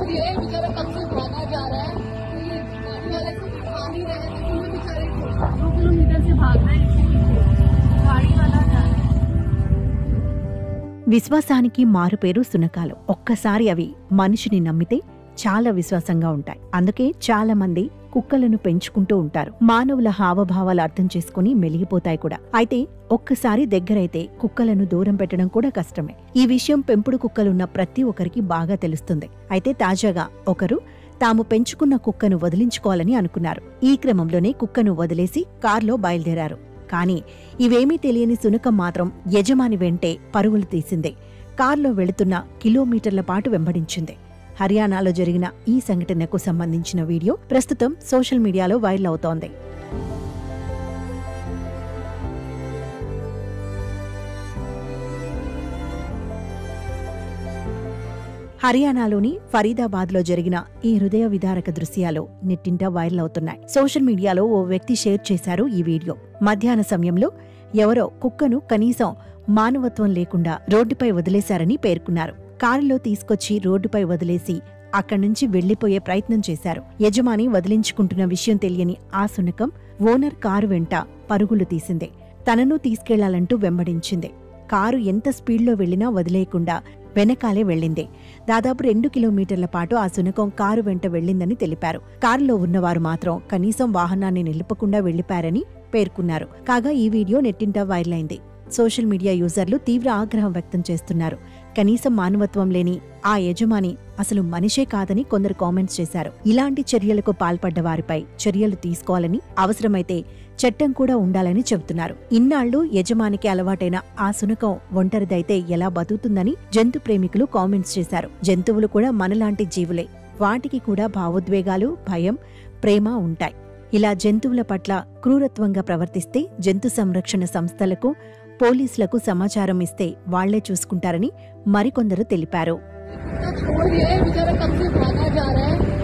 छोड़िए, बेचारा कब से भागा जा रहा है। तो ये गाड़ी वाले को खा नहीं रहे हैं, लेकिन वो बेचारे 2 किलोमीटर से भाग रहे हैं, गाड़ी वाला जा रहा है। విశ్వాసానికి మారుపేరు సునకాలు. ఒక్కసారి అవి మనిషిని నమ్మితే చాలా విశ్వాసంగా ఉంటాయి. అందుకే చాలా మంది కుక్కలను పెంచుకుంటూ ఉంటారు. మానవుల హావభావాలు అర్థం చేసుకుని మెలిగిపోతాయి కూడా. అయితే ఒక్కసారి దగ్గరైతే కుక్కలను దూరం పెట్టడం కూడా కష్టమే. ఈ విషయం పెంపుడు కుక్కలున్న ప్రతి ఒక్కరికి బాగా తెలుస్తుంది. అయితే తాజాగా ఒకరు తాము పెంచుకున్న కుక్కను వదిలించుకోవాలని అనుకున్నారు. ఈ క్రమంలోనే కుక్కను వదిలేసి కార్లో బయలుదేరారు. కానీ ఇవేమీ తెలియని సునకం మాత్రం యజమాని వెంటే పరుగులు తీసింది. కార్లో వెళుతున్న కిలోమీటర్ల పాటు వెంబడించింది. హర్యానాలో జరిగిన ఈ సంఘటనకు సంబంధించిన వీడియో ప్రస్తుతం సోషల్ మీడియాలో వైరల్ అవుతోంది. హర్యానాలోని ఫరీదాబాద్లో జరిగిన ఈ హృదయ విదారక దృశ్యాలు నెట్టింట వైరల్ అవుతున్నాయి. సోషల్ మీడియాలో ఓ వ్యక్తి షేర్ చేశారు ఈ వీడియో. మధ్యాహ్న సమయంలో ఎవరో కుక్కను కనీసం మానవత్వం లేకుండా రోడ్డుపై వదిలేశారని పేర్కొన్నారు. కారులో తీసుకొచ్చి రోడ్డుపై వదిలేసి అక్కడ్నుంచి వెళ్లిపోయే ప్రయత్నం చేశారు. యజమాని వదిలించుకుంటున్న విషయం తెలియని ఆ సునకం ఓనర్ కారు వెంట పరుగులు తీసింది. తనను తీసుకెళ్లాలంటూ వెంబడించింది. కారు ఎంత స్పీడ్లో వెళ్లినా వదిలేయకుండా వెనకాలే వెళ్లింది. దాదాపు 2 కిలోమీటర్ల పాటు ఆ సునకం కారు వెంట వెళ్లిందని తెలిపారు. కారులో ఉన్నవారు మాత్రం కనీసం వాహనాన్ని నిలుపకుండా వెళ్లిపారని పేర్కొన్నారు. కాగా ఈ వీడియో నెట్టింట వైరల్ అయింది. సోషల్ మీడియా యూజర్లు తీవ్ర ఆగ్రహం వ్యక్తం చేస్తున్నారు. కనీసం మానవత్వం లేని ఆ యజమాని అసలు మనిషే కాదని కొందరు కామెంట్స్ చేశారు. ఇలాంటి చర్యలకు పాల్పడ్డ వారిపై చర్యలు తీసుకోవాలని, అవసరమైతే చట్టం కూడా ఉండాలని చెబుతున్నారు. ఇన్నాళ్లు యజమానికి అలవాటైన ఆ సునకం ఒంటరిదైతే ఎలా బతుకుతుందని జంతు ప్రేమికులు కామెంట్స్ చేశారు. జంతువులు కూడా మనలాంటి జీవులే. వాటికి కూడా భావోద్వేగాలు, భయం, ప్రేమ ఉంటాయి. ఇలా జంతువుల పట్ల క్రూరత్వంగా ప్రవర్తిస్తే జంతు సంరక్షణ సంస్థలకు, పోలీసులకు సమాచారం ఇస్తే వాళ్లే చూసుకుంటారని మరికొందరు తెలిపారు. छोड़िए, बेचारा कब से भागा जा रहा है।